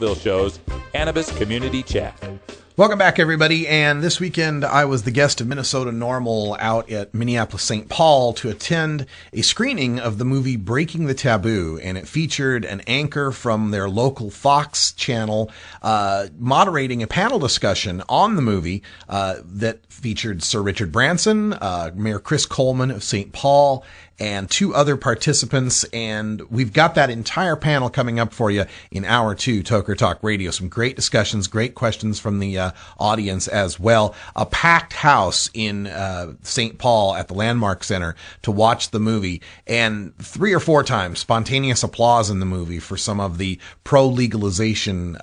Show's Cannabis Community Chat. Welcome back, everybody. And this weekend, I was the guest of Minnesota Normal out at Minneapolis, St. Paul to attend a screening of the movie Breaking the Taboo. And it featured an anchor from their local Fox channel moderating a panel discussion on the movie that featured Sir Richard Branson, Mayor Chris Coleman of St. Paul, and two other participants. And we've got that entire panel coming up for you in hour 2, Toker Talk Radio. Some great discussions, great questions from the audience as well. A packed house in St. Paul at the Landmark Center to watch the movie, and 3 or 4 times spontaneous applause in the movie for some of the pro-legalization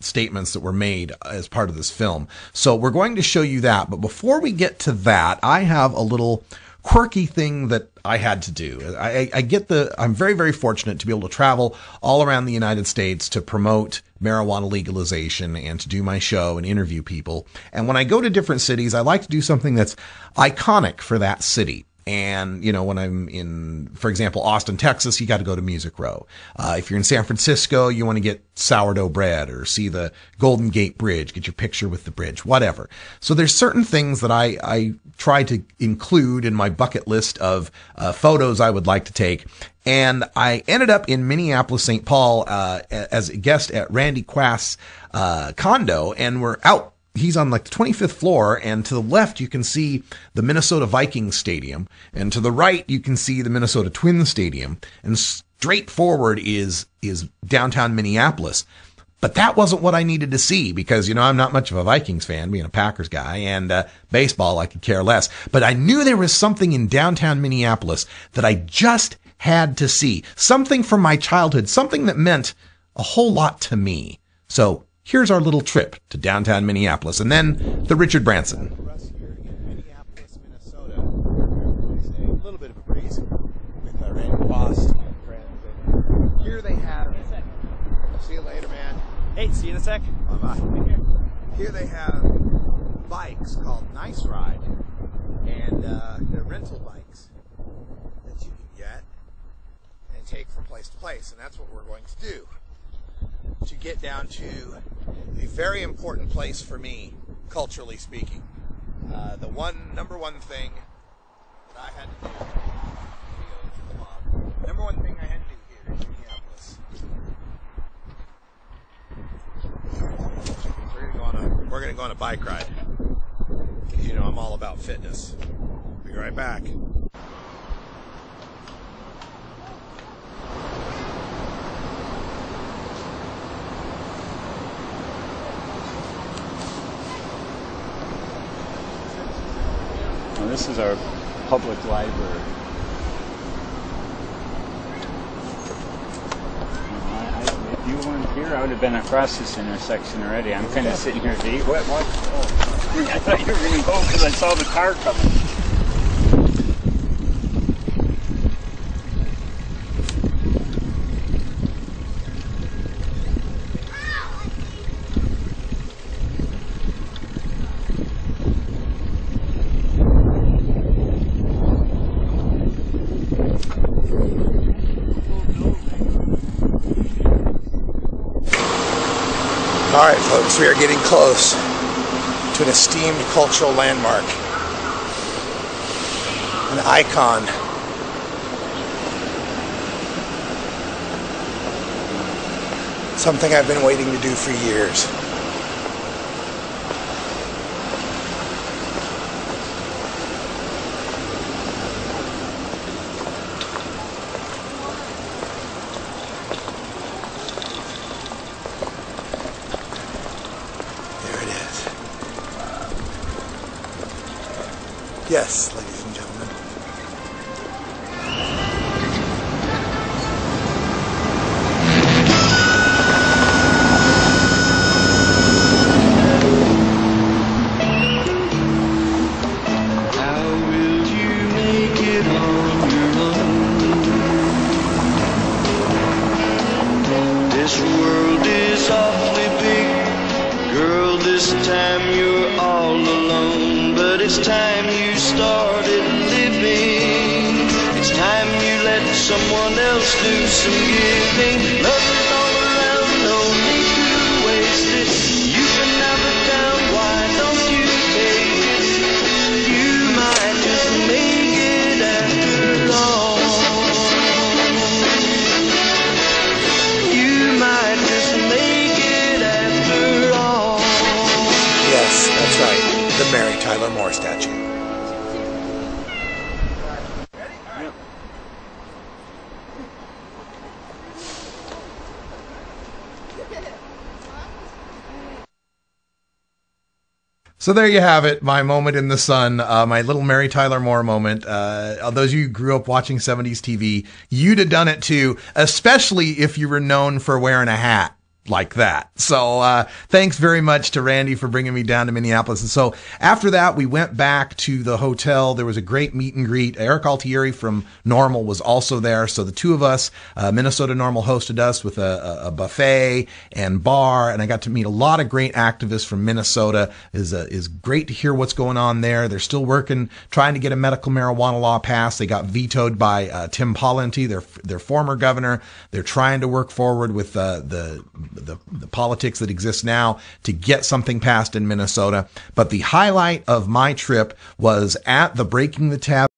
statements that were made as part of this film. So we're going to show you that. But before we get to that, I have a little quirky thing that I had to do. I'm very, very fortunate to be able to travel all around the United States to promote marijuana legalization and to do my show and interview people. And when I go to different cities, I like to do something that's iconic for that city. And, you know, when I'm in, for example, Austin, Texas, you got to go to Music Row. If you're in San Francisco, you want to get sourdough bread or see the Golden Gate Bridge, get your picture with the bridge, whatever. So there's certain things that I try to include in my bucket list of photos I would like to take. And I ended up in Minneapolis, St. Paul, as a guest at Randy Quast's condo, and we're out. He's on like the 25th floor, and to the left you can see the Minnesota Vikings Stadium, and to the right you can see the Minnesota Twins Stadium, and straight forward is downtown Minneapolis. But that wasn't what I needed to see because, you know, I'm not much of a Vikings fan, being a Packers guy, and baseball I could care less. But I knew there was something in downtown Minneapolis that I just had to see. Something from my childhood, something that meant a whole lot to me. So here's our little trip to downtown Minneapolis, and then the Richard Branson. Russ here in Minneapolis, Minnesota. A little bit of a breeze with Randy Quast and friends. And here they have. See you later, man. Hey, see you in a sec. Bye-bye. Here they have bikes called Nice Ride, and they're rental bikes that you can get and take from place to place, and that's what we're going to do. To get down to a very important place for me, culturally speaking. The number one thing that I had to do, number one thing I had to do here in Minneapolis. We're gonna go on a bike ride. You know, I'm all about fitness. Be right back. This is our public library. If you weren't here, I would have been across this intersection already. I'm kind of sitting here to eat. What? Oh. I thought you were going to go because I saw the car coming. All right, folks, we are getting close to an esteemed cultural landmark, an icon. Something I've been waiting to do for years. Yes, ladies and gentlemen. How will you make it on your own? This world is awfully big. Girl, this time you're all alone. But it's time you started living. It's time you let someone else do some giving. Love is all around, no need to right, the Mary Tyler Moore statue. So there you have it, my moment in the sun, my little Mary Tyler Moore moment. Those of you who grew up watching 70s TV, you'd have done it too, especially if you were known for wearing a hat like that. So thanks very much to Randy for bringing me down to Minneapolis. And so after that, we went back to the hotel. There was a great meet and greet. Eric Altieri from Normal was also there. So the two of us, Minnesota Normal hosted us with a buffet and bar. And I got to meet a lot of great activists from Minnesota. Is great to hear what's going on there. They're still working, trying to get a medical marijuana law passed. They got vetoed by Tim Pawlenty, their former governor. They're trying to work forward with the politics that exist now to get something passed in Minnesota. But the highlight of my trip was at the Breaking the Taboo